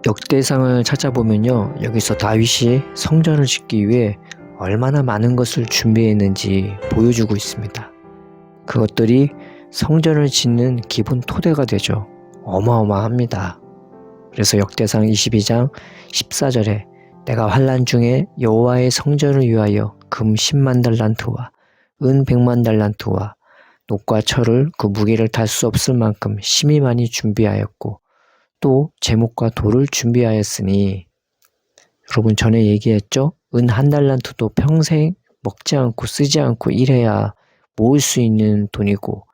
역대상을 찾아보면요, 여기서 다윗이 성전을 짓기 위해 얼마나 많은 것을 준비했는지 보여주고 있습니다. 그것들이 성전을 짓는 기본 토대가 되죠. 어마어마합니다. 그래서 역대상 22장 14절에 내가 환난 중에 여호와의 성전을 위하여 금 10만 달란트와 은 100만 달란트와 녹과 철을 그 무게를 달 수 없을 만큼 심히 많이 준비하였고 또 제목과 돌을 준비하였으니, 여러분 전에 얘기했죠? 은 1달란트도 평생 먹지 않고 쓰지 않고 일해야 모을 수 있는 돈이고,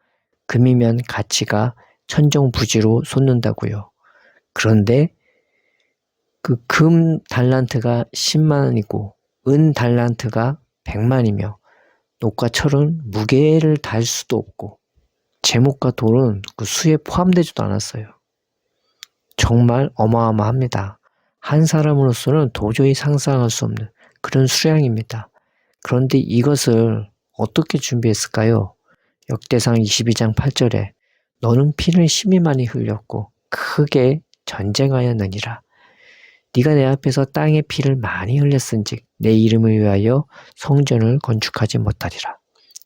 금이면 가치가 천정부지로 솟는다고요. 그런데 그 금 달란트가 10만이고 은 달란트가 100만이며 녹과 철은 무게를 달 수도 없고 제목과 돌은 그 수에 포함되지도 않았어요. 정말 어마어마합니다. 한 사람으로서는 도저히 상상할 수 없는 그런 수량입니다. 그런데 이것을 어떻게 준비했을까요? 역대상 22장 8절에 너는 피를 심히 많이 흘렸고 크게 전쟁하였느니라. 네가 내 앞에서 땅에 피를 많이 흘렸은즉 내 이름을 위하여 성전을 건축하지 못하리라.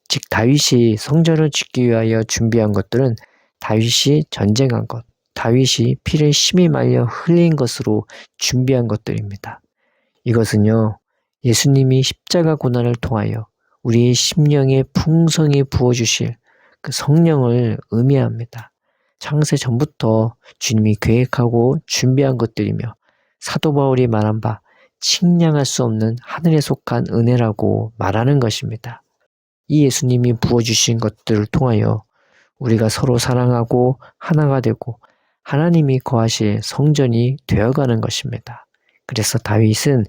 즉 다윗이 성전을 짓기 위하여 준비한 것들은 다윗이 전쟁한 것, 다윗이 피를 심히 말려 흘린 것으로 준비한 것들입니다. 이것은요, 예수님이 십자가 고난을 통하여 우리의 심령에 풍성히 부어주실 그 성령을 의미합니다. 창세 전부터 주님이 계획하고 준비한 것들이며 사도 바울이 말한 바 측량할 수 없는 하늘에 속한 은혜라고 말하는 것입니다. 이 예수님이 부어주신 것들을 통하여 우리가 서로 사랑하고 하나가 되고 하나님이 거하실 성전이 되어가는 것입니다. 그래서 다윗은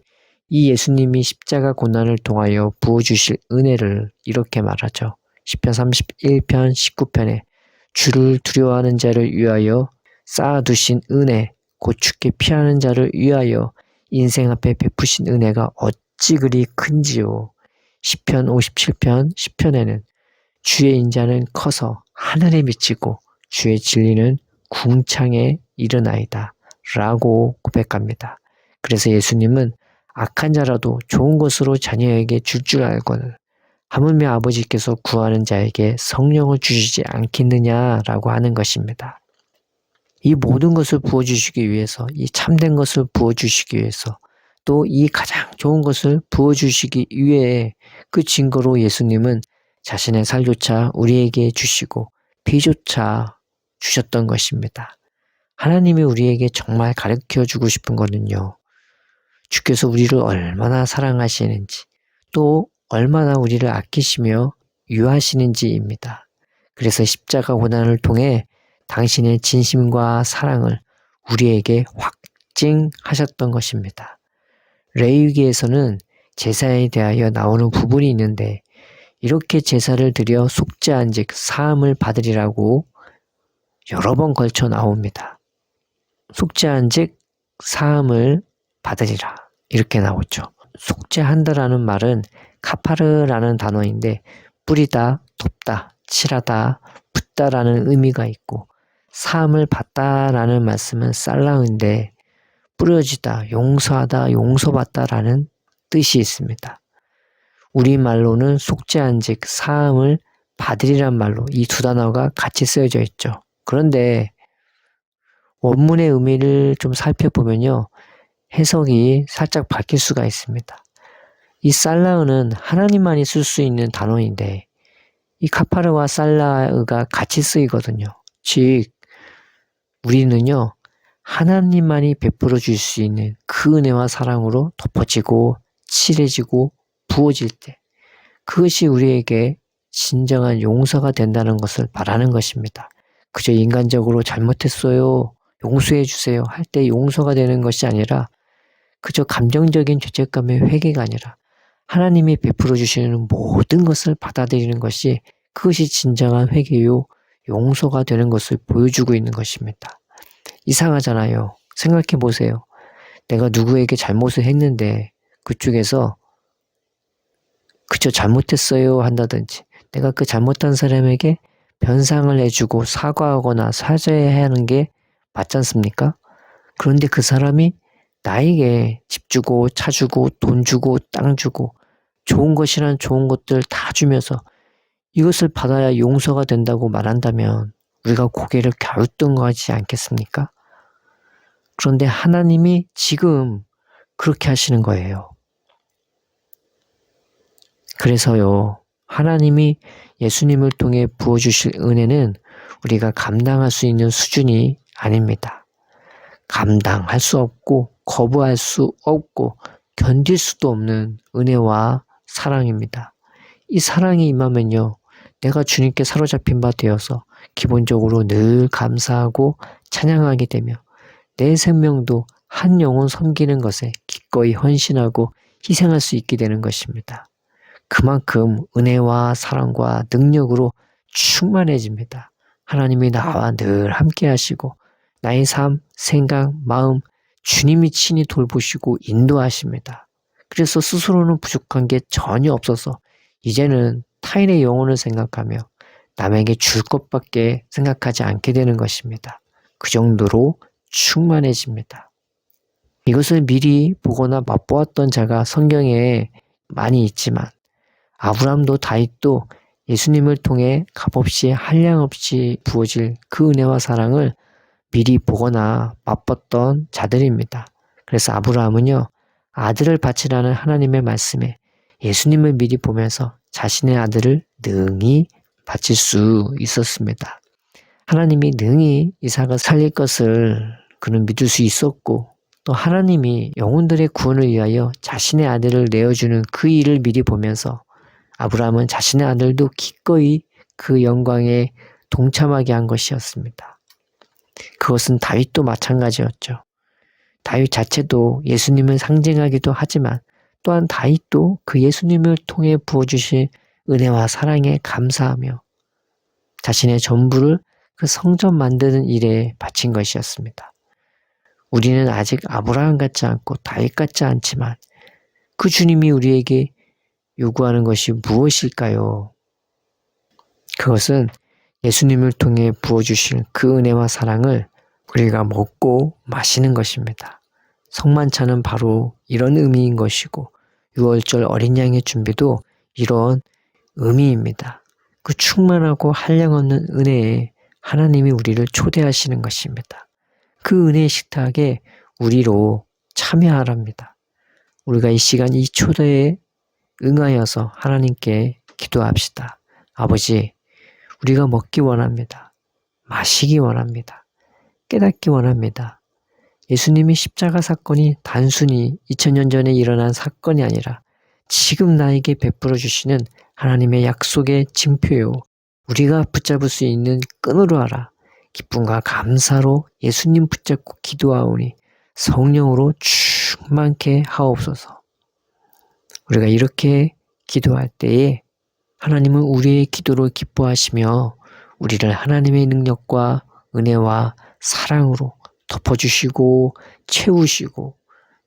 이 예수님이 십자가 고난을 통하여 부어주실 은혜를 이렇게 말하죠. 시편 31편 19편에 주를 두려워하는 자를 위하여 쌓아두신 은혜, 곧 주께 피하는 자를 위하여 인생 앞에 베푸신 은혜가 어찌 그리 큰지요. 시편 57편 10편에는 주의 인자는 커서 하늘에 미치고 주의 진리는 궁창에 이르나이다 라고 고백합니다. 그래서 예수님은 악한 자라도 좋은 것으로 자녀에게 줄 알거늘 하물며 아버지께서 구하는 자에게 성령을 주시지 않겠느냐라고 하는 것입니다. 이 모든 것을 부어주시기 위해서, 이 참된 것을 부어주시기 위해서, 또 이 가장 좋은 것을 부어주시기 위해 그 증거로 예수님은 자신의 살조차 우리에게 주시고 피조차 주셨던 것입니다. 하나님이 우리에게 정말 가르쳐주고 싶은 것은요, 주께서 우리를 얼마나 사랑하시는지 또 얼마나 우리를 아끼시며 유하시는지입니다. 그래서 십자가 고난을 통해 당신의 진심과 사랑을 우리에게 확증하셨던 것입니다. 레위기에서는 제사에 대하여 나오는 부분이 있는데 이렇게 제사를 드려 속죄한 즉 사함을 받으리라고 여러 번 걸쳐 나옵니다. 속죄한 즉 사함을 받으리라 이렇게 나오죠. 속죄한다라는 말은 카파르라는 단어인데 뿌리다, 돕다, 칠하다, 붓다라는 의미가 있고 사함을 받다라는 말씀은 살라인데 뿌려지다, 용서하다, 용서받다라는 뜻이 있습니다. 우리말로는 속죄한 즉 사함을 받으리란 말로 이 두 단어가 같이 쓰여져 있죠. 그런데 원문의 의미를 좀 살펴보면요, 해석이 살짝 바뀔 수가 있습니다. 이 살라흐는 하나님만이 쓸 수 있는 단어인데 이 카파르와 살라흐가 같이 쓰이거든요. 즉 우리는요, 하나님만이 베풀어 줄 수 있는 그 은혜와 사랑으로 덮어지고 칠해지고 부어질 때 그것이 우리에게 진정한 용서가 된다는 것을 말하는 것입니다. 그저 인간적으로 잘못했어요, 용서해 주세요 할 때 용서가 되는 것이 아니라 그저 감정적인 죄책감의 회개가 아니라 하나님이 베풀어 주시는 모든 것을 받아들이는 것이 그것이 진정한 회개요 용서가 되는 것을 보여주고 있는 것입니다. 이상하잖아요. 생각해 보세요. 내가 누구에게 잘못을 했는데 그쪽에서 그저 잘못했어요 한다든지 내가 그 잘못한 사람에게 변상을 해주고 사과하거나 사죄해야 하는 게 맞지 않습니까? 그런데 그 사람이 나에게 집 주고 차 주고 돈 주고 땅 주고 좋은 것이란 좋은 것들 다 주면서 이것을 받아야 용서가 된다고 말한다면 우리가 고개를 갸우뚱하지 않겠습니까? 그런데 하나님이 지금 그렇게 하시는 거예요. 그래서요, 하나님이 예수님을 통해 부어주실 은혜는 우리가 감당할 수 있는 수준이 아닙니다. 감당할 수 없고 거부할 수 없고 견딜 수도 없는 은혜와 사랑입니다. 이 사랑이 임하면요, 내가 주님께 사로잡힌 바 되어서 기본적으로 늘 감사하고 찬양하게 되며 내 생명도 한 영혼 섬기는 것에 기꺼이 헌신하고 희생할 수 있게 되는 것입니다. 그만큼 은혜와 사랑과 능력으로 충만해집니다. 하나님이 나와 늘 함께 하시고 나의 삶, 생각, 마음 주님이 친히 돌보시고 인도하십니다. 그래서 스스로는 부족한 게 전혀 없어서 이제는 타인의 영혼을 생각하며 남에게 줄 것밖에 생각하지 않게 되는 것입니다. 그 정도로 충만해집니다. 이것을 미리 보거나 맛보았던 자가 성경에 많이 있지만 아브라함도 다윗도 예수님을 통해 값없이 한량없이 부어질 그 은혜와 사랑을 미리 보거나 맛봤던 자들입니다. 그래서 아브라함은요, 아들을 바치라는 하나님의 말씀에 예수님을 미리 보면서 자신의 아들을 능히 바칠 수 있었습니다. 하나님이 능히 이삭을 살릴 것을 그는 믿을 수 있었고 또 하나님이 영혼들의 구원을 위하여 자신의 아들을 내어주는 그 일을 미리 보면서 아브라함은 자신의 아들도 기꺼이 그 영광에 동참하게 한 것이었습니다. 그것은 다윗도 마찬가지였죠. 다윗 자체도 예수님을 상징하기도 하지만 또한 다윗도 그 예수님을 통해 부어주신 은혜와 사랑에 감사하며 자신의 전부를 그 성전 만드는 일에 바친 것이었습니다. 우리는 아직 아브라함 같지 않고 다윗 같지 않지만 그 주님이 우리에게 요구하는 것이 무엇일까요? 그것은 예수님을 통해 부어주실 그 은혜와 사랑을 우리가 먹고 마시는 것입니다. 성만찬은 바로 이런 의미인 것이고 6월절 어린 양의 준비도 이런 의미입니다. 그 충만하고 한량없는 은혜에 하나님이 우리를 초대하시는 것입니다. 그 은혜의 식탁에 우리로 참여하랍니다. 우리가 이 시간 이 초대에 응하여서 하나님께 기도합시다. 아버지, 우리가 먹기 원합니다. 마시기 원합니다. 깨닫기 원합니다. 예수님의 십자가 사건이 단순히 2000년 전에 일어난 사건이 아니라 지금 나에게 베풀어 주시는 하나님의 약속의 징표요. 우리가 붙잡을 수 있는 끈으로 하라. 기쁨과 감사로 예수님 붙잡고 기도하오니 성령으로 충만케 하옵소서. 우리가 이렇게 기도할 때에 하나님은 우리의 기도를 기뻐하시며 우리를 하나님의 능력과 은혜와 사랑으로 덮어주시고 채우시고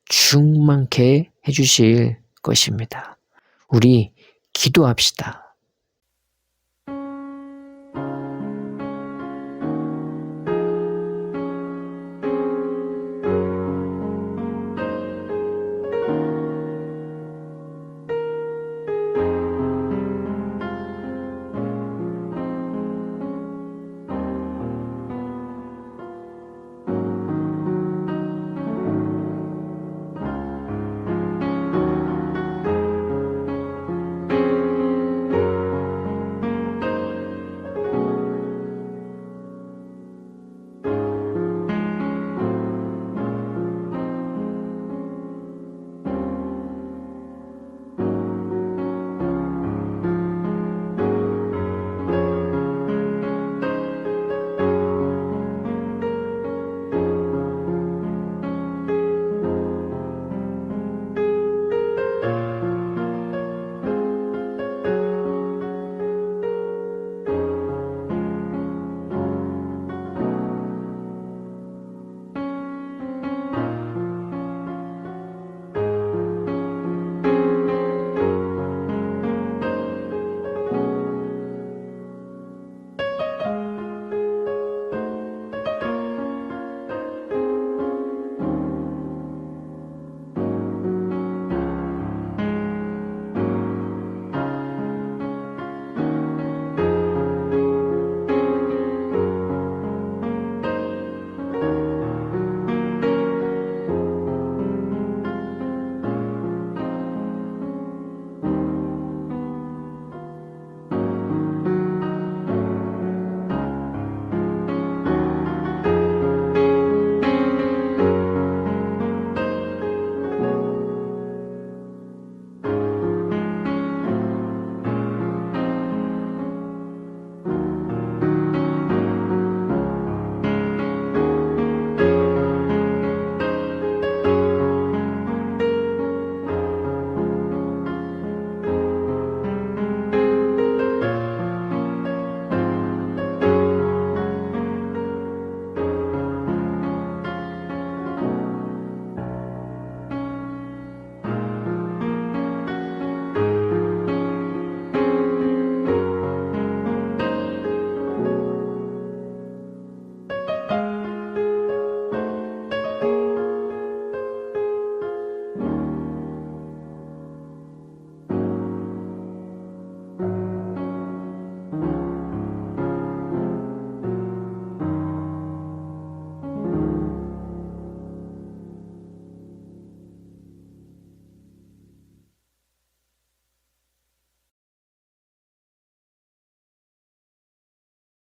충만케 해주실 것입니다. 우리 기도합시다.